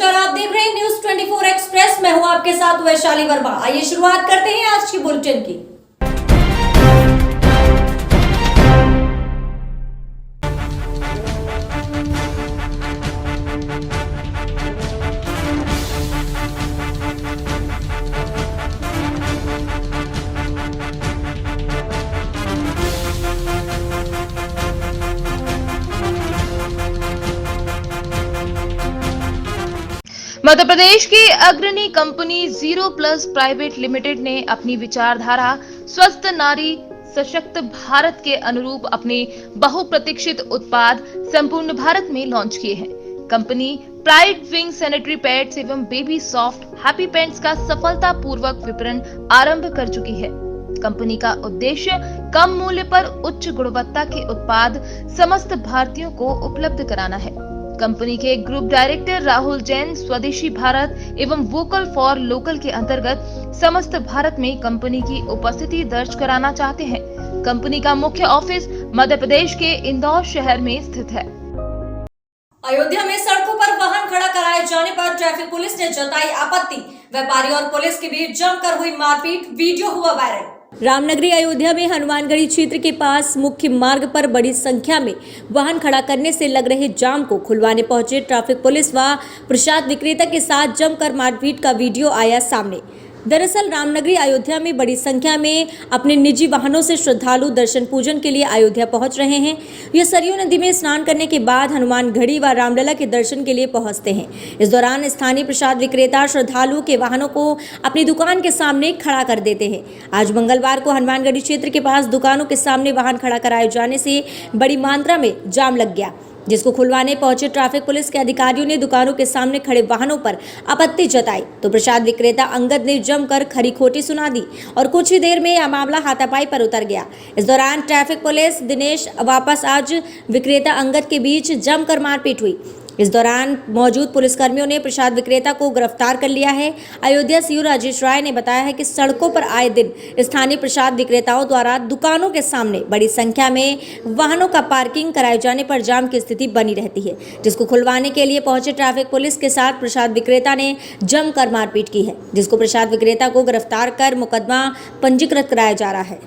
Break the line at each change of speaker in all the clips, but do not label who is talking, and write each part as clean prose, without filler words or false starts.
नमस्कार, आप देख रहे हैं न्यूज 24 एक्सप्रेस। मैं हूं आपके साथ वैशाली वर्मा। आइए शुरुआत करते हैं आज की बुलेटिन की।
मध्य प्रदेश की अग्रणी company zero plus private limited ने अपनी विचारधारा स्वस्थ नारी सशक्त भारत के अनुरूप अपने बहुप्रतीक्षित उत्पाद संपूर्ण भारत में लॉन्च किए हैं। Company pride wing sanitary pads एवं बेबी सॉफ्ट हैप्पी पैंट्स का सफलतापूर्वक विपणन आरंभ कर चुकी है। कंपनी का उद्देश्य कम मूल्य पर उच्च गुणवत्ता के उत्पाद समस्त भारतीयों को उपलब्ध कराना है। कंपनी के ग्रुप डायरेक्टर राहुल जैन स्वदेशी भारत एवं वोकल फॉर लोकल के अंतर्गत समस्त भारत में कंपनी की उपस्थिति दर्ज कराना चाहते हैं। कंपनी का मुख्य ऑफिस मध्य प्रदेश के इंदौर शहर में स्थित है।
अयोध्या में सड़कों पर वाहन खड़ा कराए जाने पर ट्रैफिक पुलिस ने जताई आपत्ति। व्यापारी और पुलिस के बीच जमकर हुई मारपीट, वीडियो हुआ वायरल। रामनगरी अयोध्या में हनुमानगढ़ी क्षेत्र के पास मुख्य मार्ग पर बड़ी संख्या में वाहन खड़ा करने से लग रहे जाम को खुलवाने पहुंचे ट्रैफिक पुलिस व प्रसाद विक्रेता के साथ जमकर मारपीट का वीडियो आया सामने। दरअसल रामनगरी अयोध्या में बड़ी संख्या में अपने निजी वाहनों से श्रद्धालु दर्शन पूजन के लिए अयोध्या पहुंच रहे हैं। ये सरयू नदी में स्नान करने के बाद हनुमानगढ़ी व रामलला के दर्शन के लिए पहुंचते हैं। इस दौरान स्थानीय प्रसाद विक्रेता श्रद्धालुओं के वाहनों को अपनी दुकान के सामने खड़ा कर देते हैं। आज मंगलवार को हनुमानगढ़ी क्षेत्र के पास दुकानों के सामने वाहन खड़ा कराए जाने से बड़ी मात्रा में जाम लग गया, जिसको खुलवाने पहुंचे ट्रैफिक पुलिस के अधिकारियों ने दुकानों के सामने खड़े वाहनों पर आपत्ति जताई तो प्रसाद विक्रेता अंगद ने जमकर खरी खोटी सुना दी और कुछ ही देर में यह मामला हाथापाई पर उतर गया। इस दौरान ट्रैफिक पुलिस दिनेश वापस आज विक्रेता अंगद के बीच जमकर मारपीट हुई। इस दौरान मौजूद पुलिसकर्मियों ने प्रसाद विक्रेता को गिरफ्तार कर लिया है। अयोध्या सीओ राजेश राय ने बताया है कि सड़कों पर आए दिन स्थानीय प्रसाद विक्रेताओं द्वारा दुकानों के सामने बड़ी संख्या में वाहनों का पार्किंग कराए जाने पर जाम की स्थिति बनी रहती है, जिसको खुलवाने के लिए पहुंचे ट्रैफिक पुलिस के साथ प्रसाद विक्रेता ने जमकर मारपीट की है, जिसको प्रसाद विक्रेता को गिरफ्तार कर मुकदमा पंजीकृत कराया जा रहा है।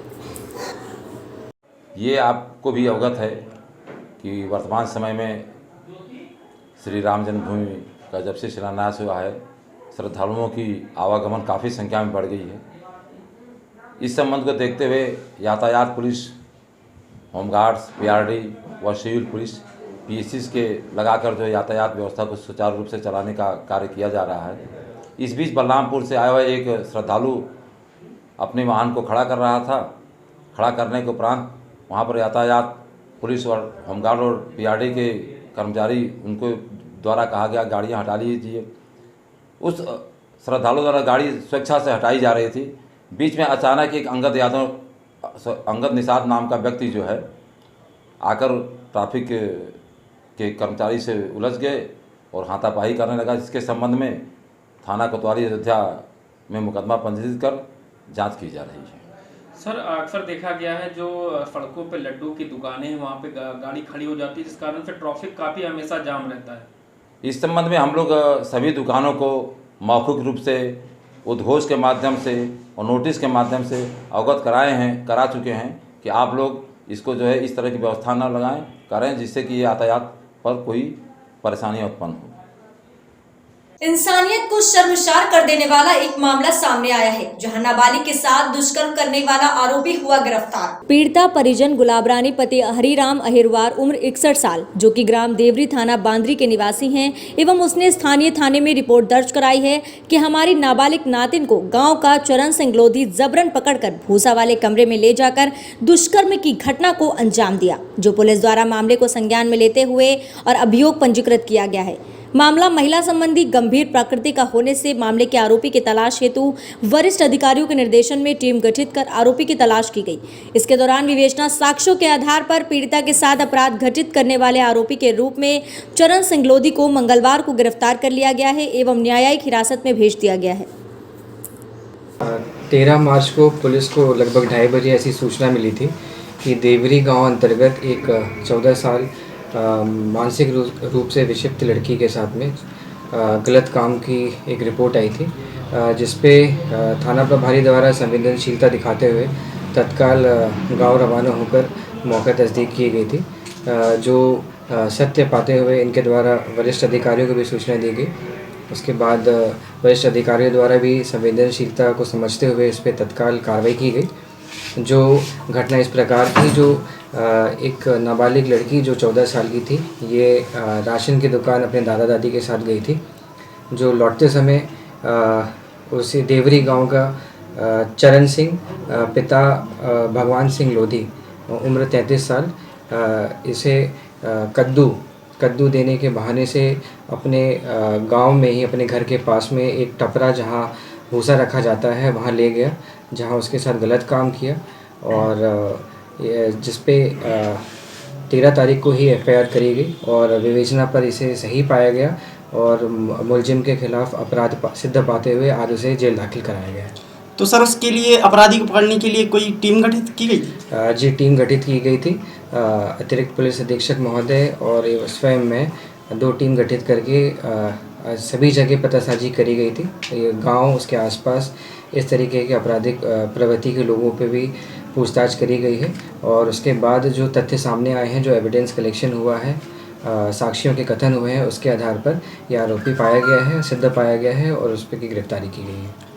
ये आपको भी अवगत है कि वर्तमान समय में श्री राम जन्मभूमि का जब से शिलान्यास हुआ है, श्रद्धालुओं की आवागमन काफ़ी संख्या में बढ़ गई है। इस संबंध को देखते हुए यातायात पुलिस, होमगार्ड्स, पीआरडी व सिविल पुलिस, पीएससी के लगाकर जो यातायात व्यवस्था को सुचारू रूप से चलाने का कार्य किया जा रहा है। इस बीच बलरामपुर से आया हुआ एक श्रद्धालु अपने वाहन को खड़ा कर रहा था। खड़ा करने के उपरांत वहाँ पर यातायात पुलिस और होमगार्ड और पीआरडी के कर्मचारी उनको द्वारा कहा गया गाड़ियाँ हटा लीजिए। उस श्रद्धालु द्वारा गाड़ी स्वेच्छा से हटाई जा रही थी। बीच में अचानक एक अंगद निषाद नाम का व्यक्ति जो है आकर ट्रैफिक के कर्मचारी से उलझ गए और हाथापाई करने लगा, जिसके संबंध में थाना कोतवाली अयोध्या में मुकदमा पंजीकृत कर जांच की जा रही है।
सर, अक्सर देखा गया है जो सड़कों पे लड्डू की दुकानें हैं वहाँ पे गाड़ी खड़ी हो जाती है, जिस कारण से ट्रैफिक काफ़ी हमेशा जाम रहता है।
इस संबंध में हम लोग सभी दुकानों को मौखिक रूप से उद्घोष के माध्यम से और नोटिस के माध्यम से अवगत करा चुके हैं कि आप लोग इसको जो है इस तरह की व्यवस्था न करें जिससे कि यातायात पर कोई परेशानी उत्पन्न हो।
इंसानियत को शर्मसार कर देने वाला एक मामला सामने आया है, जहां नाबालिग के साथ दुष्कर्म करने वाला आरोपी हुआ गिरफ्तार। पीड़िता परिजन गुलाब रानी पति हरिराम अहिरवार उम्र 61 साल, जो कि ग्राम देवरी थाना बांद्री के निवासी हैं, एवं उसने स्थानीय थाने में रिपोर्ट दर्ज कराई है कि हमारी नाबालिग नातिन को गाँव का चरण सिंह लोधी जबरन पकड़कर भूसा वाले कमरे में ले जाकर दुष्कर्म की घटना को अंजाम दिया, जो पुलिस द्वारा मामले को संज्ञान में लेते हुए और अभियोग पंजीकृत किया गया है। मामला महिला संबंधी गंभीर प्रकृति का होने से मामले के आरोपी की तलाश हेतु वरिष्ठ अधिकारियों के निर्देशन में टीम गठित कर आरोपी की तलाश की गई। इसके दौरान विवेचना साक्ष्यों के आधार पर पीड़िता के साथ अपराध घटित करने वाले आरोपी के रूप में चरण सिंह लोधी को मंगलवार को गिरफ्तार कर लिया गया है एवं न्यायिक हिरासत में भेज दिया गया है।
13 मार्च को पुलिस को लगभग 2:30 बजे ऐसी सूचना मिली थी कि देवरी गांव अंतर्गत एक 14 साल मानसिक रूप से विक्षिप्त लड़की के साथ में गलत काम की एक रिपोर्ट आई थी, जिस पे थाना प्रभारी द्वारा संवेदनशीलता दिखाते हुए तत्काल गांव रवाना होकर मौका तस्दीक की गई थी। जो सत्य पाते हुए इनके द्वारा वरिष्ठ अधिकारियों को भी सूचना दी गई। उसके बाद वरिष्ठ अधिकारियों द्वारा भी संवेदनशीलता को समझते हुए इस पर तत्काल कार्रवाई की गई। जो घटना इस प्रकार थी, जो एक नाबालिग लड़की जो 14 साल की थी, ये राशन की दुकान अपने दादा दादी के साथ गई थी। जो लौटते समय उसे देवरी गांव का चरण सिंह, पिता भगवान सिंह लोधी, उम्र 33 साल, इसे कद्दू देने के बहाने से अपने गांव में ही अपने घर के पास में एक टपरा जहां भूसा रखा जाता है वहां ले गया, जहां उसके साथ गलत काम किया और जिस पे 13 तारीख को ही एफआईआर करी गई और विवेचना पर इसे सही पाया गया और मुलजिम के खिलाफ अपराध सिद्ध पाते हुए आज उसे जेल दाखिल कराया गया।
तो सर उसके लिए अपराधी को पकड़ने के लिए कोई टीम गठित की गई थी?
जी, टीम गठित की गई थी। अतिरिक्त पुलिस अधीक्षक महोदय और स्वयं में 2 टीम गठित करके सभी जगह पतासाजी करी गई थी। ये गांव, उसके आसपास इस तरीके के आपराधिक प्रवृत्ति के लोगों पे भी पूछताछ करी गई है और उसके बाद जो तथ्य सामने आए हैं, जो एविडेंस कलेक्शन हुआ है, साक्षियों के कथन हुए हैं, उसके आधार पर यह आरोपी पाया गया है, सिद्ध पाया गया है और उस पर की गिरफ्तारी की गई है।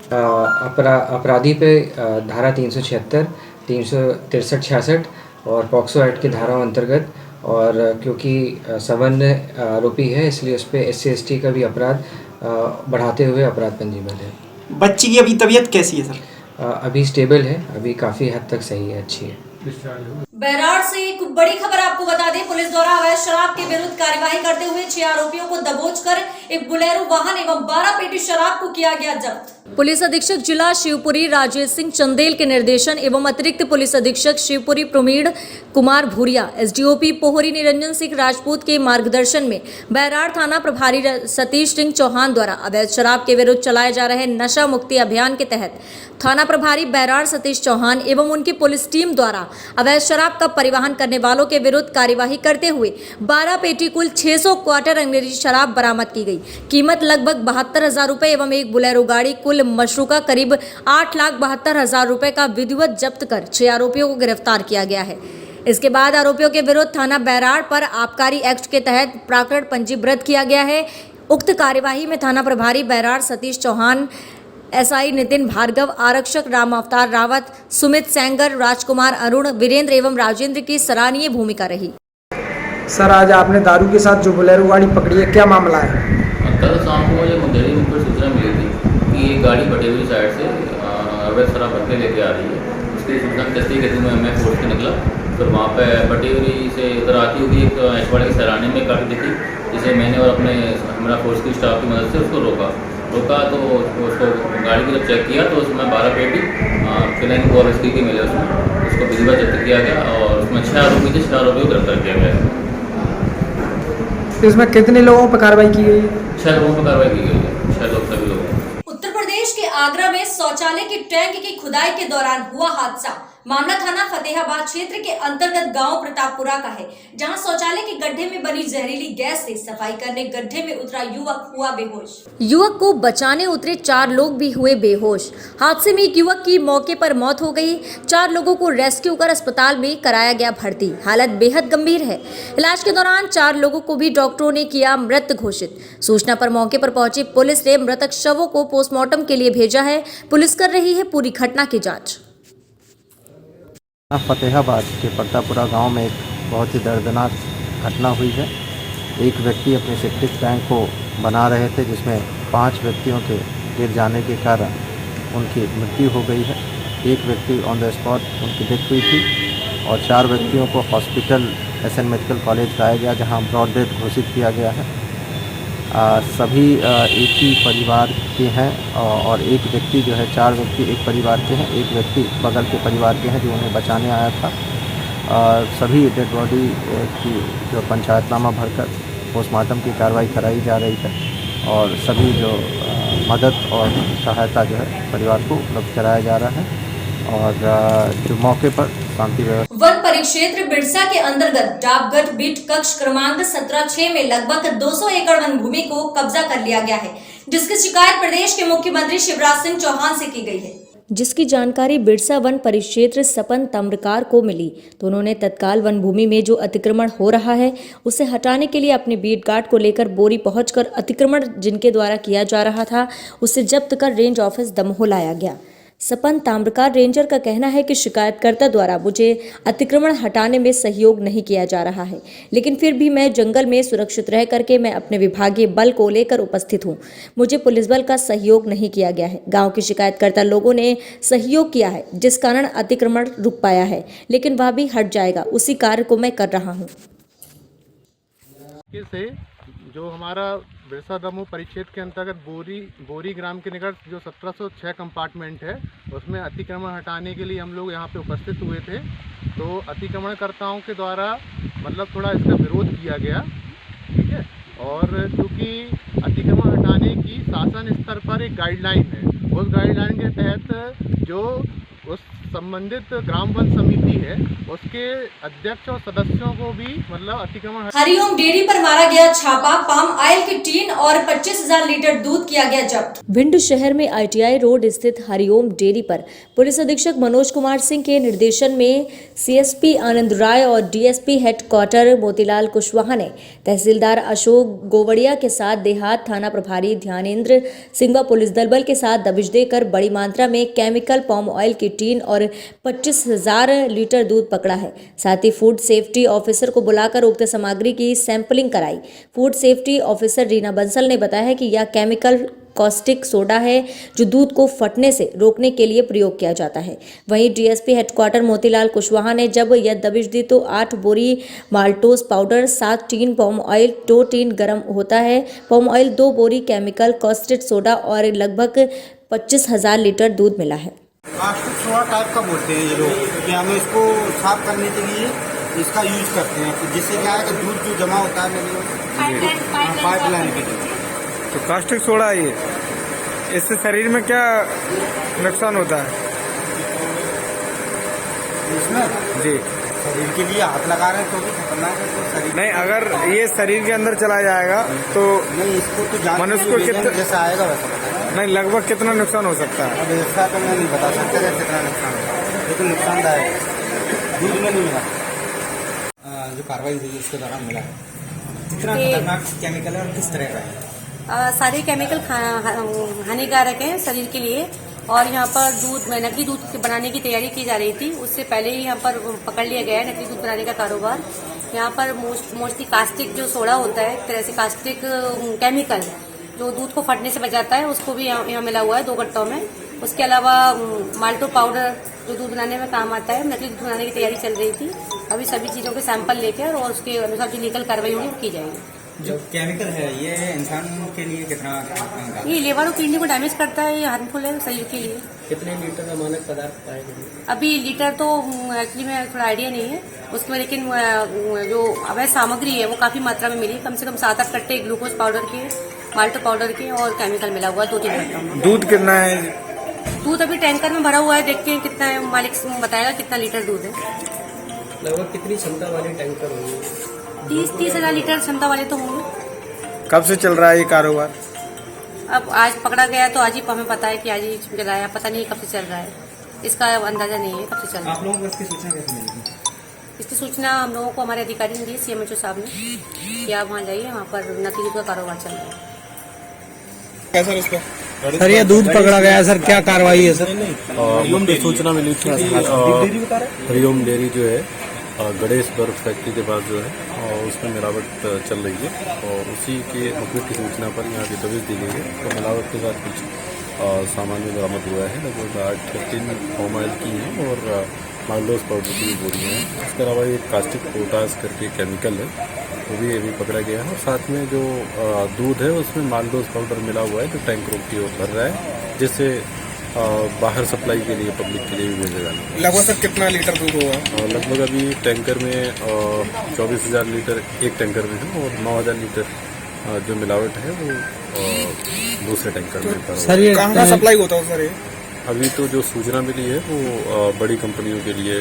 अपराधी पे धारा 376, 363-66 और पॉक्सो एक्ट की धाराओं अंतर्गत, और क्योंकि सवर्ण आरोपी है इसलिए उस पर SC/ST का भी अपराध बढ़ाते हुए अपराध पंजीबद्ध है।
बच्ची की अभी तबीयत कैसी है सर?
अभी स्टेबल है, अभी काफ़ी हद तक सही है, अच्छी है।
बैराड़ से एक बड़ी खबर आपको बता दें, पुलिस द्वारा अवैध शराब के विरुद्ध कार्यवाही करते हुए 6 आरोपियों को दबोचकर एक बुलेरो वाहन एवं 12 पेटी शराब को किया गया जब्त। पुलिस अधीक्षक जिला शिवपुरी राजेश सिंह चंदेल के निर्देशन एवं अतिरिक्त पुलिस अधीक्षक शिवपुरी प्रमीण कुमार भूरिया, SDOP पोहरी निरंजन सिंह राजपूत के मार्गदर्शन में बैराड़ थाना प्रभारी सतीश सिंह चौहान द्वारा अवैध शराब के विरुद्ध चलाए जा रहे नशा मुक्ति अभियान के तहत थाना प्रभारी बैराड़ सतीश चौहान एवं उनकी पुलिस टीम द्वारा अवैध शराब का परिवहन करने वालों के विरुद्ध कार्यवाही करते हुए 12 पेटी कुल 600 क्वार्टर अंग्रेजी शराब बरामद की गई। कीमत लगभग 72,000 रुपए एवं एक बुलेरो गाड़ी कुल मशरूका करीब 8,72,000 रुपए का विधिवत जब्त कर 6 आरोपियों को गिरफ्तार किया गया है। इसके बाद आरोपियों के विरुद्ध थाना बैराड़ पर आबकारी एक्ट के तहत प्रकरण पंजीबद्ध किया गया है। उक्त कार्यवाही में थाना प्रभारी बैराड़ सतीश चौहान, SI नितिन भार्गव, आरक्षक राम अवतार रावत, सुमित सेंगर, राजकुमार अरुण, वीरेंद्र एवं राजेंद्र की सराहनीय भूमिका रही।
सर, आज आपने दारू के साथ जो बोलेरो गाड़ी पकड़ी है, क्या मामला है?
कल शाम को मुझे मुंगेरी में कोई सूचना मिली थी कि ये गाड़ी बटेवरी साइड से अवैध शराब भर के लेके आ रही है। उसकी सूचना मिलती है कि मैं फोर्स पे निकला, फिर वहाँ पे बटेवरी से उधर आती हुई एक ऐशवाड़ी की सराहने में गाड़ी दिखी, जिसे मैंने और अपने हमारा फोर्स की स्टाफ की मदद से उसको रोका तो उसको गाड़ी की जब चेक किया तो उसमें 12 पेटी फिलहाल को और की मिले, उसको विधिवत जब्त किया गया और उसमें 6 आरोपी थे, 6 आरोपियों को गिरफ्तार किया गया।
इसमें कितने लोगों पर कार्रवाई की गई है?
6 लोगों पर कार्रवाई की गई है, 6 लोग सभी लोग।
उत्तर प्रदेश के आगरा में शौचालय की टैंक की खुदाई के दौरान हुआ हादसा। मामला थाना फतेहाबाद क्षेत्र के अंतर्गत गांव प्रतापपुरा का है, जहां शौचालय के गड्ढे में बनी जहरीली गैस से सफाई करने गड्ढे में उतरा युवक हुआ बेहोश। युवक को बचाने उतरे 4 लोग भी हुए बेहोश। हादसे में एक युवक की मौके पर मौत हो गई। 4 लोगों को रेस्क्यू कर अस्पताल में कराया गया भर्ती। हालत बेहद गंभीर है। इलाज के दौरान 4 लोगों को भी डॉक्टरों ने किया मृत घोषित। सूचना पर मौके पर पहुंची पुलिस ने मृतक शवों को पोस्टमार्टम के लिए भेजा है। पुलिस कर रही है पूरी घटना की जाँच।
फतेहाबाद के प्रतापपुरा गांव में एक बहुत ही दर्दनाक घटना हुई है। एक व्यक्ति अपने सेप्टिक टैंक को बना रहे थे, जिसमें 5 व्यक्तियों के गिर जाने के कारण उनकी मृत्यु हो गई है। एक व्यक्ति ऑन द स्पॉट उनकी डेथ हुई थी और 4 व्यक्तियों को हॉस्पिटल SN मेडिकल कॉलेज लाया गया, जहां ब्रॉड डेथ घोषित किया गया है। सभी एक ही परिवार के हैं और एक व्यक्ति जो है 4 व्यक्ति एक परिवार के हैं, एक व्यक्ति बगल के परिवार के हैं जो उन्हें बचाने आया था। सभी डेड बॉडी की जो पंचायतनामा भरकर पोस्टमार्टम की कार्रवाई कराई जा रही है और सभी जो मदद और सहायता जो है परिवार को उपलब्ध कराया जा रहा है और जो मौके पर शांति व्यवस्था
परिक्षेत्र बिरसा के अंतर्गत डाबगढ़ बीट कक्ष क्रमांक 17/6 में लगभग 200 एकड़ वन भूमि को कब्जा कर लिया गया है, जिसकी शिकायत प्रदेश के मुख्यमंत्री शिवराज सिंह चौहान से की गई है। जिसकी जानकारी बिरसा वन परिक्षेत्र सपन तम्रकार को मिली तो उन्होंने तत्काल वन भूमि में जो अतिक्रमण हो रहा है उसे हटाने के लिए अपनी बीट गार्ड को लेकर बोरी पहुंचकर अतिक्रमण जिनके द्वारा किया जा रहा था उसे जब्त कर रेंज ऑफिस दमोह लाया गया। सपन ताम्रकार रेंजर का कहना है कि शिकायतकर्ता द्वारा मुझे अतिक्रमण हटाने में सहयोग नहीं किया जा रहा है, लेकिन फिर भी मैं जंगल में सुरक्षित रह करके मैं अपने विभागीय बल को लेकर उपस्थित हूं। मुझे पुलिस बल का सहयोग नहीं किया गया है। गांव के शिकायतकर्ता लोगों ने सहयोग किया है, जिस कारण अतिक्रमण रुक पाया है, लेकिन वह भी हट जाएगा। उसी कार्य को मैं कर रहा हूँ।
जो हमारा बिरसा दमोह परिक्षेत्र के अंतर्गत बोरी ग्राम के निकट जो 1706 कंपार्टमेंट है उसमें अतिक्रमण हटाने के लिए हम लोग यहाँ पे उपस्थित हुए थे। तो अतिक्रमणकर्ताओं के द्वारा मतलब थोड़ा इसका विरोध किया गया, ठीक है। और चूँकि अतिक्रमण हटाने की शासन स्तर पर एक गाइडलाइन है, उस गाइडलाइन के तहत जो उस संबंधित ग्राम वन समिति है उसके अध्यक्ष और सदस्यों को भी मतलब अतिक्रमण।
हरिओम डेयरी पर मारा गया छापा, पाम ऑयल की टीन और 25,000 लीटर दूध किया गया जब्त। भिंड शहर में ITI रोड स्थित हरिओम डेयरी पर पुलिस अधीक्षक मनोज कुमार सिंह के निर्देशन में CSP आनंद राय और DSP हेडक्वार्टर मोतीलाल कुशवाहा ने तहसीलदार अशोक गोवड़िया के साथ देहात थाना प्रभारी ध्यानेंद्र सिंह व पुलिस दल बल के साथ दबिश देकर बड़ी मात्रा में केमिकल पाम ऑयल की टीन और 25,000 लीटर दूध पकड़ा है। साथ ही फूड सेफ्टी ऑफिसर को बुलाकर उक्त सामग्री की सैंपलिंग कराई। Food safety officer Reena Bansal ने बताया है कि यह केमिकल कॉस्टिक सोडा है जो दूध को फटने से रोकने के लिए प्रयोग किया जाता है। वहीं DSP हेडक्वार्टर मोतीलाल कुशवाहा ने जब यह दबिश दी तो 8 बोरी maltose powder, 7 tin palm oil, 2 tin गर्म होता है पाम ऑयल, 2 बोरी केमिकल कॉस्टिक सोडा और लगभग 25,000 लीटर दूध मिला है।
प्लास्टिक सोडा टाइप का बोलते हैं ये लोग, कि हम इसको साफ करने के लिए इसका यूज करते हैं, जिससे क्या है कि दूध जो जमा होता है पाइपलाइन के लिए।
तो कास्टिक सोडा ये इससे शरीर में क्या नुकसान होता है?
इसमें
जी
शरीर के लिए हाथ लगा रहे हैं तो भी खतरनाक है। तो शरीर
नहीं, अगर ये शरीर के अंदर चला जाएगा तो
नहीं, इसको तो
मनुष्य को कितना
जैसा आएगा वैसा बताएगा।
नहीं, लगभग कितना नुकसान हो सकता है?
अब इसका तो मैं नहीं बता सकता कितना नुकसान होगा, लेकिन नुकसानदायक दूध में नहीं मिला। जो कार्रवाई हुई उसके दौरान मिला है। कितना खतरनाक केमिकल है और किस तरह का है?
सारे केमिकल हानिकारक हैं शरीर के लिए। और यहाँ पर नकली दूध बनाने की तैयारी की जा रही थी, उससे पहले ही यहाँ पर पकड़ लिया गया है नकली दूध बनाने का कारोबार। यहाँ पर मोस्टली कास्टिक जो सोडा होता है, एक तरह से कास्टिक केमिकल जो दूध को फटने से बचाता है, उसको भी यहाँ मिला हुआ है 2 गट्टों में। उसके अलावा माल्टो पाउडर जो दूध बनाने में काम आता है, नकली दूध बनाने की तैयारी चल रही थी। अभी सभी चीजों के सैंपल लेकर और उसके अनुसार जो लीगल कार्रवाई होगी वो की जाएगी।
जो केमिकल है ये इंसान के लिए कितना
ये लिवर और किडनी को डैमेज करता है, ये हार्मफुल है शरीर के लिए।
कितने लीटर का मानक पदार्थ पाएगा?
अभी लीटर तो एक्चुअली में थोड़ा आइडिया नहीं है उसमें, लेकिन जो अवैध सामग्री है वो काफी मात्रा में मिली। कम से कम 7-8 कट्टे ग्लूकोज पाउडर के, माल्टो पाउडर के और केमिकल मिला हुआ है 2-3 कट्टों।
दूध कितना है?
दूध अभी टैंकर में भरा हुआ है, देखते हैं कितना है, मालिक बताएगा कितना लीटर दूध है।
लगभग कितनी क्षमता वाले टैंकर होंगे?
30,000 लीटर क्षमता वाले तो होंगे।
कब से चल रहा है ये कारोबार?
अब आज पकड़ा गया तो आज ही हमें पता है कि आज ही चल रहा है, पता नहीं कब से चल रहा है, इसका अंदाजा नहीं है कब से चल रहा है।
आप लोगों को इसकी सूचना कैसे मिली?
इसकी सूचना हम लोगों को हमारे अधिकारी ने दी, CMHO साहब ने, कि आप वहाँ जाइए, वहाँ पर नकली दूध का कारोबार चल रहा है।
कैसा इसका? सर ये दूध पकड़ा गया है सर, क्या कार्रवाई है सर?
मुझे सूचना मिली थी हरिओम डेयरी जो है गणेश बर्फ फैक्ट्री के पास जो है उसमें मिलावट चल रही है, और उसी के मुखबिर की सूचना पर यहाँ की दबिश दी गई है। तो मिलावट के साथ कुछ सामान में बरामद हुआ है, लगभग 8 टिन पाम ऑयल की है और माल्टोस पाउडर की बोरियाँ हैं। इसके अलावा एक कास्टिक पोटास करके केमिकल है, वो भी अभी पकड़ा गया है। और साथ में जो दूध है उसमें माल्टोस पाउडर मिला हुआ है जो टैंकरों की ओर भर रहा है, जिससे बाहर सप्लाई के लिए पब्लिक के लिए भी भेजा जाना है।
लगभग सर कितना लीटर दूध होगा?
लगभग अभी टैंकर में 24,000 लीटर एक टैंकर में है, और 9,000 लीटर जो मिलावट है वो दूसरे टैंकर में।
सर ये कहाँ सप्लाई होता है सर?
अभी तो जो सूचना मिली है वो बड़ी कंपनियों के लिए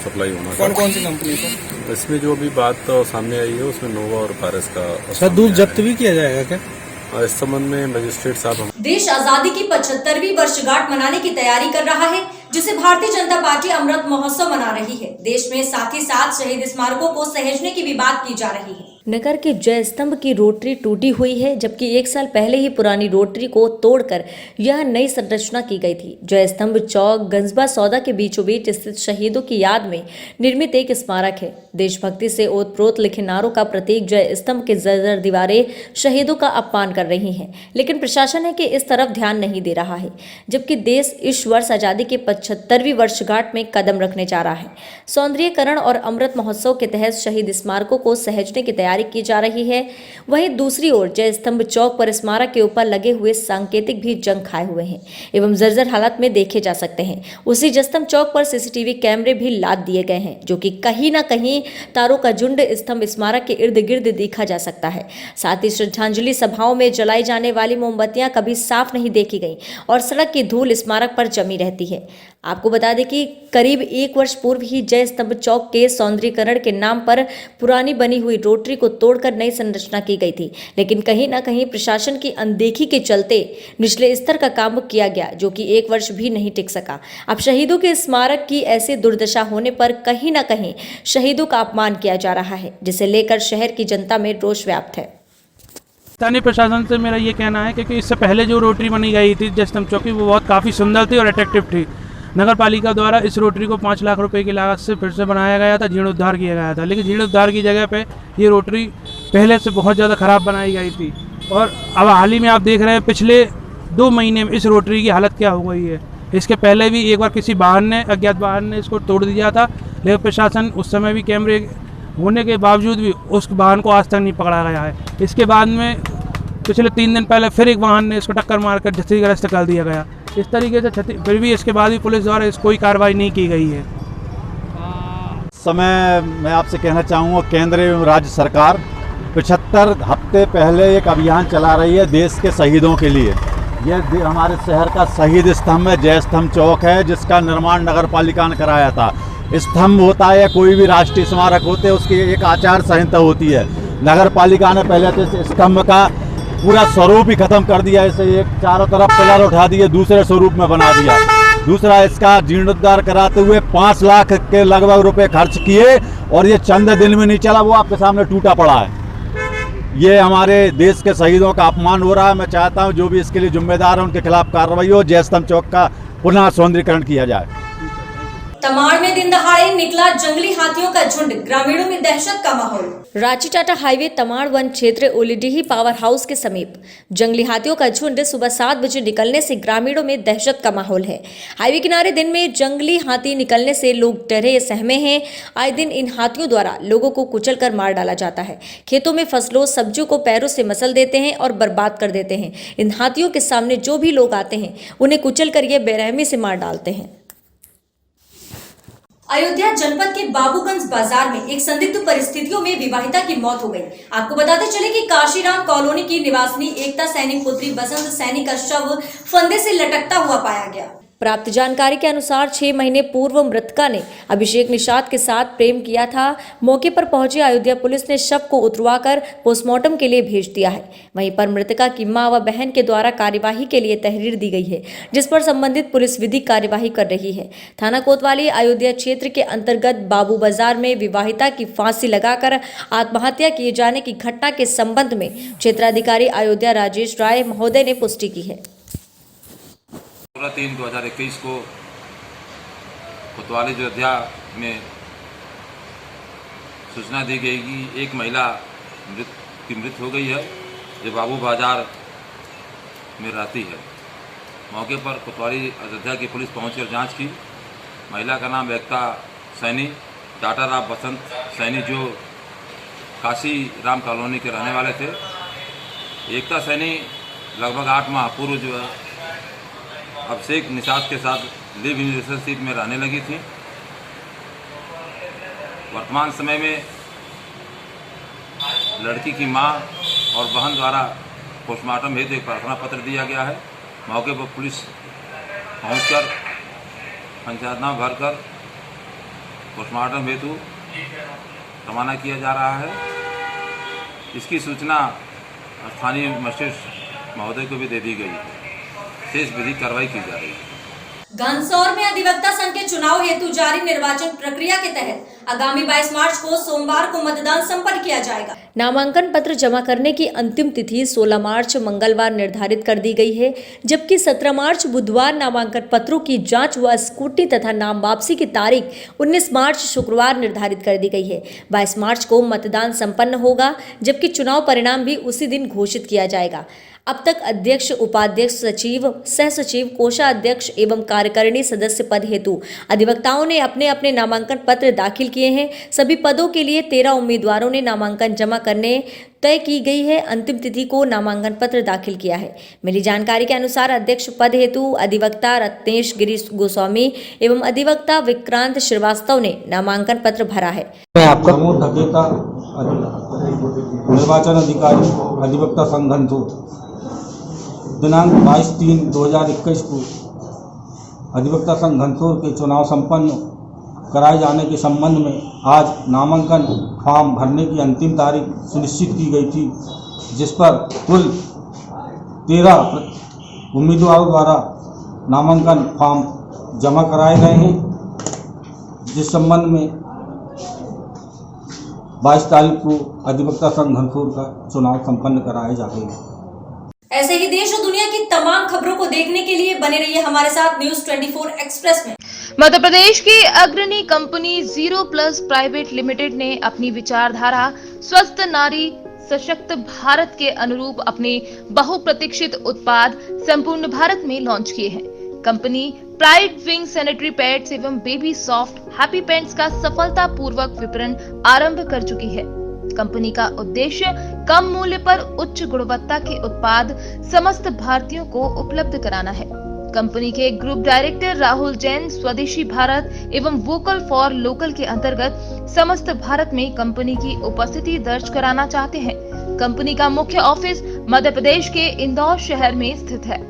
सप्लाई होना
कौन कौन सी कंपनी सर?
इसमें जो अभी बात सामने आई है उसमें नोवा और पारस का
सर दूध जब्त भी किया जाएगा क्या?
इस संबंध में मजिस्ट्रेट साहब
देश आजादी की 75वीं वर्षगांठ मनाने की तैयारी कर रहा है, जिसे भारतीय जनता पार्टी अमृत महोत्सव मना रही है। देश में साथ ही साथ शहीद स्मारकों को सहेजने की भी बात की जा रही है। नगर के जय स्तंभ की रोटरी टूटी हुई है, जबकि 1 साल पहले ही पुरानी रोटरी को तोड़कर यह नई संरचना की गई थी। जय स्तंभ चौक गंजबा सौदा के बीचों बीच स्थित शहीदों की याद में निर्मित एक स्मारक है। देशभक्ति से ओतप्रोत लिखे नारों का प्रतीक जय स्तंभ के जर्जर दीवारें शहीदों का अपमान कर रही हैं, लेकिन प्रशासन है कि इस तरफ ध्यान नहीं दे रहा है, जबकि देश इस वर्ष आजादी के 75वीं वर्षगांठ में कदम रखने जा रहा है। सौंदर्यीकरण और अमृत महोत्सव के तहत शहीद स्मारकों को सहेजने की तैयारी की जा रही है। वहीं दूसरी ओर जय स्तंभ चौक पर स्मारक के ऊपर लगे हुए सांकेतिक भी जंग खाए हुए हैं एवं जर्जर हालत में देखे जा सकते हैं। उसी जय स्तंभ चौक पर सीसीटीवी कैमरे भी लाद दिए गए हैं, जो कि कहीं ना कहीं तारों का झुंड स्तंभ स्मारक के इर्द गिर्द देखा जा सकता है। साथ ही श्रद्धांजलि सभाओं में जलाई जाने वाली मोमबत्तियां कभी साफ नहीं देखी गई और सड़क की धूल स्मारक पर जमी रहती है। आपको बता दें कि करीब 1 वर्ष पूर्व ही जय स्तंभ चौक के सौंदर्यीकरण के नाम पर पुरानी बनी हुई रोटरी को तोड़कर नई संरचना की गई थी, लेकिन कहीं ना कहीं प्रशासन की अनदेखी के चलते निचले स्तर का काम किया गया, जो कि 1 वर्ष भी नहीं टिक सका। अब शहीदों के स्मारक की ऐसी दुर्दशा होने पर कहीं ना कहीं शहीदों का अपमान किया जा रहा है, जिसे लेकर शहर की जनता में रोष व्याप्त है।
स्थानीय प्रशासन से मेरा ये कहना है क्योंकि इससे पहले जो रोटरी बनी गई थी जय स्तंभ चौक की, वो बहुत काफ़ी सुंदर थी और अट्रैक्टिव थी। नगर पालिका द्वारा इस रोटरी को 5 लाख रुपए की लागत से फिर से बनाया गया था, जीर्णोद्धार किया गया था, लेकिन जीर्णोद्धार की जगह पे ये रोटरी पहले से बहुत ज़्यादा ख़राब बनाई गई थी। और अब हाल ही में आप देख रहे हैं पिछले 2 महीने में इस रोटरी की हालत क्या हो गई है। इसके पहले भी एक बार किसी वाहन ने, अज्ञात वाहन ने इसको तोड़ दिया था, लेकिन प्रशासन उस समय भी कैमरे होने के बावजूद भी उस वाहन को आज तक नहीं पकड़ा गया है। इसके बाद में पिछले 3 दिन पहले फिर एक वाहन ने इसको टक्कर मारकर क्षतिग्रस्त कर दिया गया। इस तरीके से फिर भी इसके बाद भी पुलिस द्वारा कोई कार्रवाई नहीं की गई है।
समय मैं आपसे कहना चाहूँगा, केंद्र एवं राज्य सरकार 75 हफ्ते पहले एक अभियान चला रही है देश के शहीदों के लिए। यह हमारे शहर का शहीद स्तंभ है, जय स्तंभ चौक है, जिसका निर्माण नगर पालिका ने कराया था। स्तंभ होता है, कोई भी राष्ट्रीय स्मारक होते हैं, उसकी एक आचार संहिता होती है। नगर पालिका ने पहले तो स्तंभ का पूरा स्वरूप ही खत्म कर दिया, इसे एक चारों तरफ पिलर उठा दिए, दूसरे स्वरूप में बना दिया। दूसरा, इसका जीर्णोद्धार कराते हुए 5 लाख के लगभग रुपए खर्च किए और ये चंद दिन में नहीं चला, वो आपके सामने टूटा पड़ा है। ये हमारे देश के शहीदों का अपमान हो रहा है। मैं चाहता हूँ जो भी इसके लिए जिम्मेदार है उनके खिलाफ कार्रवाई हो, जय स्तंभ चौक का पुनः सौंदर्यीकरण किया जाए।
तमाड़ में दिन दहाड़े निकला जंगली हाथियों का झुंड, ग्रामीणों में दहशत का माहौल। रांची टाटा हाईवे तमाड़ वन क्षेत्र ओलीडीही पावर हाउस के समीप जंगली हाथियों का झुंड सुबह 7 बजे निकलने से ग्रामीणों में दहशत का माहौल है। हाईवे किनारे दिन में जंगली हाथी निकलने से लोग डरे सहमे हैं। आए दिन इन हाथियों द्वारा लोगों को कुचल कर मार डाला जाता है। खेतों में फसलों सब्जियों को पैरों से मसल देते हैं और बर्बाद कर देते हैं। इन हाथियों के सामने जो भी लोग आते हैं उन्हें कुचल कर ये बेरहमी से मार डालते हैं। अयोध्या जनपद के बाबूगंज बाजार में एक संदिग्ध परिस्थितियों में विवाहिता की मौत हो गई। आपको बताते चले कि काशीराम कॉलोनी की निवासिनी एकता सैनिक पुत्री बसंत सैनिक का शव फंदे से लटकता हुआ पाया गया। प्राप्त जानकारी के अनुसार 6 महीने पूर्व मृतका ने अभिषेक निषाद के साथ प्रेम किया था। मौके पर पहुंची अयोध्या पुलिस ने शव को उतरवाकर पोस्टमार्टम के लिए भेज दिया है। वहीं पर मृतका की मां व बहन के द्वारा कार्यवाही के लिए तहरीर दी गई है, जिस पर संबंधित पुलिस विधिक कार्यवाही कर रही है। थाना कोतवाली अयोध्या क्षेत्र के अंतर्गत बाबू बाजार में विवाहिता की फांसी लगाकर आत्महत्या किए जाने की घटना के संबंध में क्षेत्राधिकारी अयोध्या राजेश राय महोदय ने पुष्टि की है।
3/2021 को कोतवाली अयोध्या में सूचना दी गई कि एक महिला मृत हो गई है, जो बाबू बाजार में रहती है। मौके पर कोतवाली अयोध्या की पुलिस पहुंची और जांच की। महिला का नाम एकता सैनी, टाटा राम बसंत सैनी, जो काशी राम कॉलोनी के रहने वाले थे। एकता सैनी लगभग 8 माह पूर्व जो है अभिषेक निषाद के साथ लिव इन रिलेशनशिप में रहने लगी थी। वर्तमान समय में लड़की की मां और बहन द्वारा पोस्टमार्टम हेतु एक प्रार्थना पत्र दिया गया है। मौके पर पुलिस पहुंचकर पंचायतनामा भरकर पोस्टमार्टम हेतु रवाना किया जा रहा है। इसकी सूचना स्थानीय मजिस्ट्रेट महोदय को भी दे दी गई है। शेष विधिक कार्रवाई की जा रही है।
घनसौर में अधिवक्ता संघ के चुनाव हेतु जारी निर्वाचन प्रक्रिया के तहत आगामी 22 मार्च को सोमवार को मतदान संपन्न किया जाएगा। नामांकन पत्र जमा करने की अंतिम तिथि 16 मार्च मंगलवार निर्धारित कर दी गई है, जबकि 17 मार्च बुधवार नामांकन पत्रों की जांच व स्क्रूटनी तथा नाम वापसी की तारीख 19 मार्च शुक्रवार निर्धारित कर दी गई है। 22 मार्च को मतदान संपन्न होगा, जबकि चुनाव परिणाम भी उसी दिन घोषित किया जाएगा। अब तक अध्यक्ष, उपाध्यक्ष, सचिव, सह सचिव, कोषाध्यक्ष एवं कार्यकारिणी सदस्य पद हेतु अधिवक्ताओं ने अपने अपने नामांकन पत्र दाखिल किए हैं। सभी पदों के लिए 13 उम्मीदवारों ने नामांकन जमा करने तय की गई है। अंतिम तिथि को नामांकन पत्र दाखिल किया है। मिली जानकारी के अनुसार अध्यक्ष पद हेतु अधिवक्ता रत्नेश गिरीश गोस्वामी एवं अधिवक्ता विक्रांत श्रीवास्तव ने नामांकन पत्र भरा है।
प्रमोद ढकेता, निर्वाचन अधिकारी, अधिवक्ता संघ घनसौर। दिनांक 22/3/2021 को अधिवक्ता संघ घनसौर के चुनाव संपन्न कराए जाने के संबंध में आज नामांकन फॉर्म भरने की अंतिम तारीख सुनिश्चित की गई थी, जिस पर कुल 13 उम्मीदवारों द्वारा नामांकन फॉर्म जमा कराए गए हैं, जिस संबंध में 22 तारीख को अधिवक्ता संघ घनसौर का चुनाव संपन्न कराए जाएंगे।
ऐसे ही देश और दुनिया की तमाम खबरों को देखने के लिए बने रहिए हमारे साथ न्यूज़ 24 एक्सप्रेस में।
मध्य प्रदेश की अग्रणी कंपनी 0+ प्राइवेट लिमिटेड ने अपनी विचारधारा स्वस्थ नारी सशक्त भारत के अनुरूप अपने बहुप्रतीक्षित उत्पाद संपूर्ण भारत में लॉन्च किए हैं। Company pride wing sanitary pads एवं बेबी सॉफ्ट हैप्पी पैंट्स का सफलतापूर्वक विपणन आरंभ कर चुकी है। कंपनी का उद्देश्य कम मूल्य पर उच्च गुणवत्ता के उत्पाद समस्त भारतीयों को उपलब्ध कराना है। कंपनी के ग्रुप डायरेक्टर राहुल जैन स्वदेशी भारत एवं वोकल फॉर लोकल के अंतर्गत समस्त भारत में कंपनी की उपस्थिति दर्ज कराना चाहते हैं। कंपनी का मुख्य ऑफिस मध्य प्रदेश के इंदौर शहर में स्थित है।